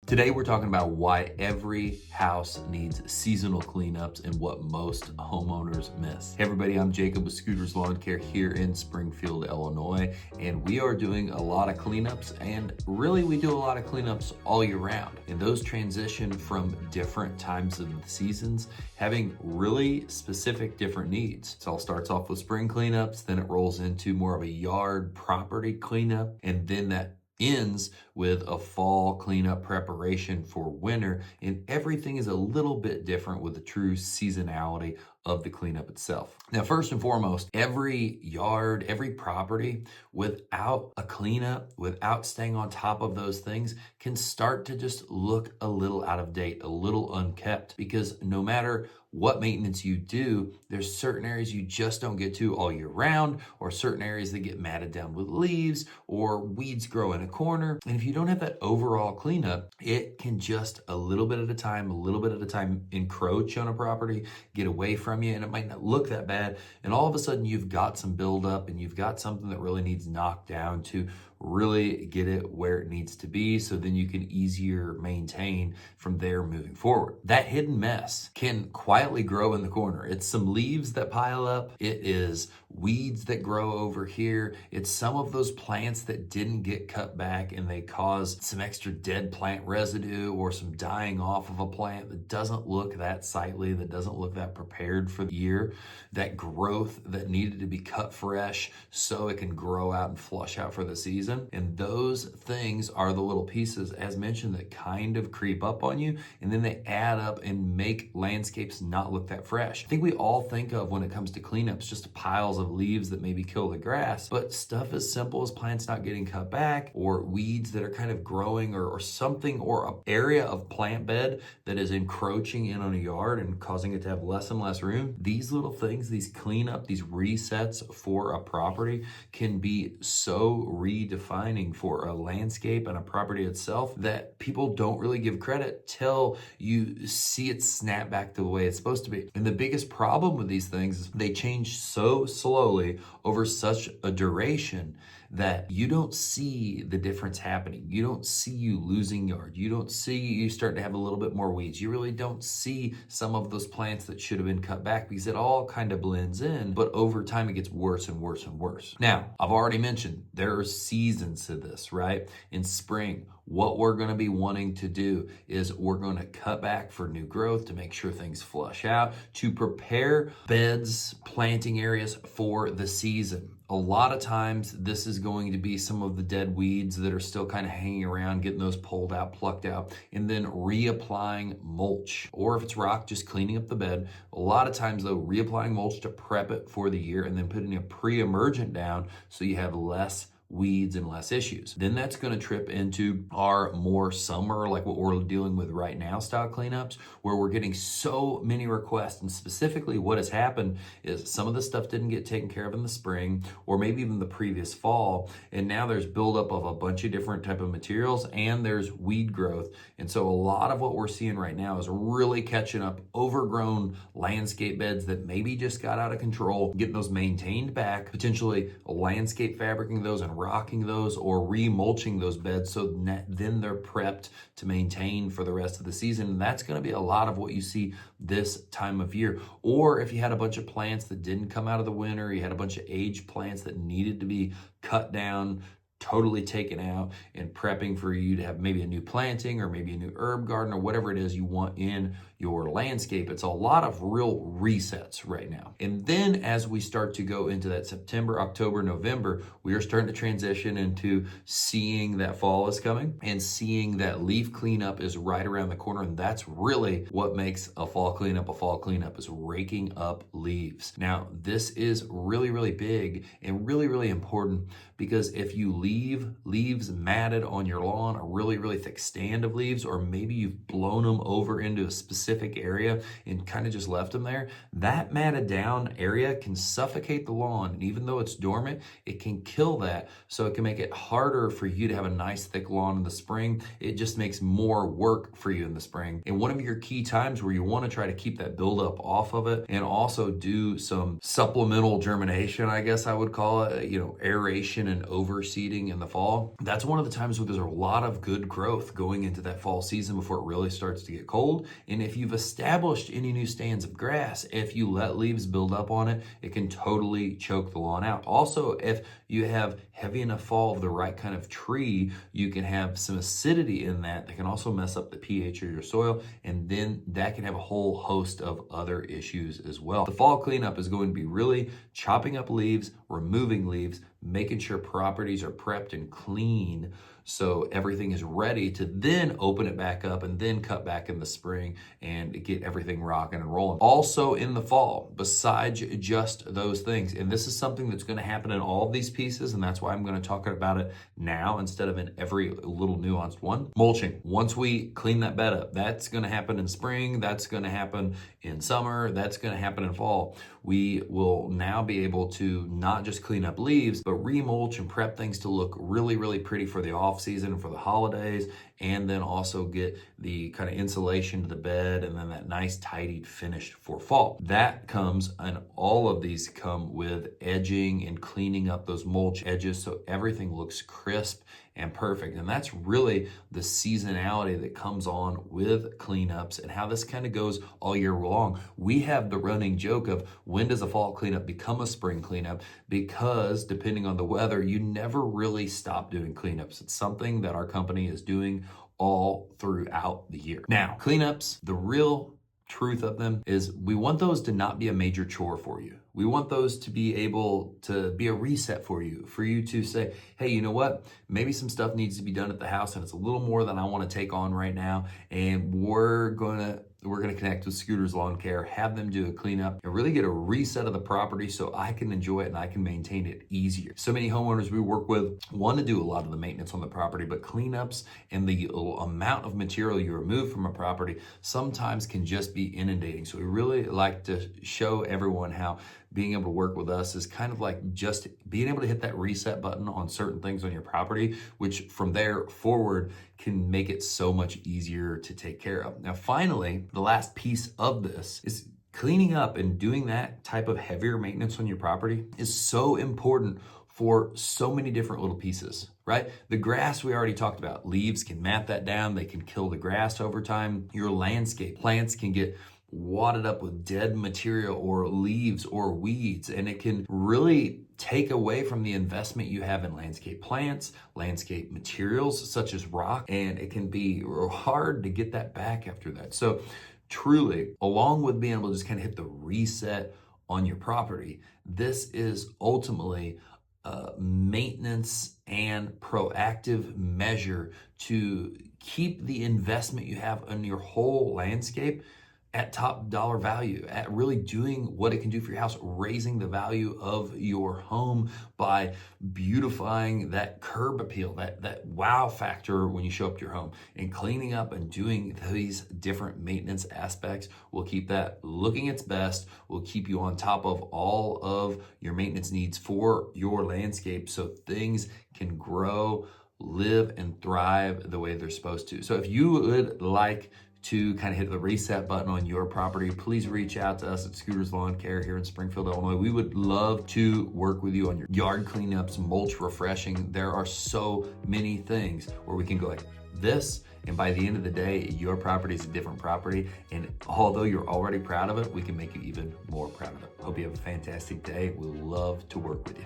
Today we're talking about why every house needs seasonal cleanups and what most homeowners miss. Hey everybody, I'm Jacob with Scooters Lawn Care here in Springfield, Illinois, and we are doing a lot of cleanups, and really we do a lot of cleanups all year round. And those transition from different times of the seasons, having really specific different needs. So it all starts off with spring cleanups, then it rolls into more of a yard property cleanup, and then that ends with a fall cleanup preparation for winter, and everything is a little bit different with the true seasonality of the cleanup itself. Now, first and foremost, every yard, every property without a cleanup, without staying on top of those things, can start to just look a little out of date, a little unkept, because no matter what maintenance you do, there's certain areas you just don't get to all year round, or certain areas that get matted down with leaves, or weeds grow in a corner. And if you don't have that overall cleanup, it can just a little bit at a time encroach on a property, get away from you, and it might not look that bad. And all of a sudden you've got some buildup and you've got something that really needs knocked down to really get it where it needs to be, so then you can easier maintain from there moving forward. That hidden mess can quietly grow in the corner. It's some leaves that pile up. It is weeds that grow over here. It's some of those plants that didn't get cut back and they cause some extra dead plant residue or some dying off of a plant that doesn't look that sightly, that doesn't look that prepared for the year. That growth that needed to be cut fresh so it can grow out and flush out for the season. And those things are the little pieces, as mentioned, that kind of creep up on you, and then they add up and make landscapes not look that fresh. I think we all think of, when it comes to cleanups, just piles of leaves that maybe kill the grass, but stuff as simple as plants not getting cut back, or weeds that are kind of growing, or something, or an area of plant bed that is encroaching in on a yard and causing it to have less and less room. These little things, these cleanup, these resets for a property can be so redefining for a landscape and a property itself that people don't really give credit till you see it snap back to the way it's supposed to be. And the biggest problem with these things is they change so slowly over such a duration that you don't see the difference happening. You don't see you losing yard. You don't see you start to have a little bit more weeds. You really don't see some of those plants that should have been cut back, because it all kind of blends in, but over time it gets worse and worse and worse. Now, I've already mentioned there are seasons to this, right? In spring, what we're going to be wanting to do is we're going to cut back for new growth to make sure things flush out, to prepare beds, planting areas for the season. A lot of times this is going to be some of the dead weeds that are still kind of hanging around, getting those pulled out, plucked out, and then reapplying mulch. Or if it's rock, just cleaning up the bed. A lot of times though, reapplying mulch to prep it for the year, and then putting a pre-emergent down so you have less weeds and less issues. Then that's going to trip into our more summer, like what we're dealing with right now, style cleanups, where we're getting so many requests. And specifically what has happened is some of the stuff didn't get taken care of in the spring, or maybe even the previous fall, and now there's buildup of a bunch of different type of materials, and there's weed growth. And so a lot of what we're seeing right now is really catching up overgrown landscape beds that maybe just got out of control, getting those maintained back, potentially landscape fabricing those and rocking those, or re-mulching those beds so then they're prepped to maintain for the rest of the season. And that's going to be a lot of what you see this time of year. Or if you had a bunch of plants that didn't come out of the winter, you had a bunch of aged plants that needed to be cut down, totally taken out, and prepping for you to have maybe a new planting or maybe a new herb garden or whatever it is you want in your landscape. It's a lot of real resets right now. And then as we start to go into that September, October, November, we are starting to transition into seeing that fall is coming and seeing that leaf cleanup is right around the corner. And that's really what makes a fall cleanup is raking up leaves. Now, this is really, really big and really, really important, because if you leave leaves matted on your lawn, a really, really thick stand of leaves, or maybe you've blown them over into a specific area and kind of just left them there, that matted down area can suffocate the lawn. And even though it's dormant, it can kill that. So it can make it harder for you to have a nice thick lawn in the spring. It just makes more work for you in the spring. And one of your key times where you want to try to keep that buildup off of it, and also do some supplemental germination, I guess I would call it, aeration an overseeding in the fall, that's one of the times where there's a lot of good growth going into that fall season before it really starts to get cold. And if you've established any new stands of grass, if you let leaves build up on it, it can totally choke the lawn out. Also, if you have heavy enough fall of the right kind of tree, you can have some acidity in that can also mess up the pH of your soil, and then that can have a whole host of other issues as well. The fall cleanup is going to be really chopping up leaves, removing leaves, making sure properties are prepped and clean so everything is ready to then open it back up and then cut back in the spring and get everything rocking and rolling. Also in the fall, besides just those things, and this is something that's going to happen in all of these pieces, and that's why I'm going to talk about it now instead of in every little nuanced one. Mulching. Once we clean that bed up, that's going to happen in spring, that's going to happen in summer, that's going to happen in fall. We will now be able to not just clean up leaves, but remulch and prep things to look really, really pretty for the off season and for the holidays, and then also get the kind of insulation to the bed and then that nice tidied finish for fall. That comes, and all of these come with edging and cleaning up those mulch edges so everything looks crisp and perfect. And that's really the seasonality that comes on with cleanups and how this kind of goes all year long. We have the running joke of, when does a fall cleanup become a spring cleanup? Because depending on the weather, you never really stop doing cleanups. It's something that our company is doing all throughout the year. Now, cleanups, the real truth of them is we want those to not be a major chore for you. We want those to be able to be a reset for you to say, hey, you know what? Maybe some stuff needs to be done at the house and it's a little more than I want to take on right now. And we're gonna connect with Scooters Lawn Care, have them do a cleanup, and really get a reset of the property so I can enjoy it and I can maintain it easier. So many homeowners we work with want to do a lot of the maintenance on the property, but cleanups and the amount of material you remove from a property sometimes can just be inundating. So we really like to show everyone how being able to work with us is kind of like just being able to hit that reset button on certain things on your property, which from there forward can make it so much easier to take care of. Now, finally, the last piece of this is cleaning up, and doing that type of heavier maintenance on your property is so important for so many different little pieces, right? The grass we already talked about. Leaves can mat that down. They can kill the grass over time. Your landscape plants can get wadded up with dead material or leaves or weeds, and it can really take away from the investment you have in landscape plants, landscape materials such as rock, and it can be hard to get that back after that. So truly, along with being able to just kind of hit the reset on your property, this is ultimately maintenance and proactive measure to keep the investment you have in your whole landscape at top dollar value, at really doing what it can do for your house, raising the value of your home by beautifying that curb appeal, that wow factor when you show up to your home, and cleaning up and doing these different maintenance aspects will keep that looking its best, will keep you on top of all of your maintenance needs for your landscape so things can grow, live, and thrive the way they're supposed to. So if you would like to kind of hit the reset button on your property, please reach out to us at Scooters Lawn Care here in Springfield, Illinois. We would love to work with you on your yard cleanups, mulch refreshing. There are so many things where we can go like this, and by the end of the day, your property is a different property. And although you're already proud of it, we can make you even more proud of it. Hope you have a fantastic day. We'd love to work with you.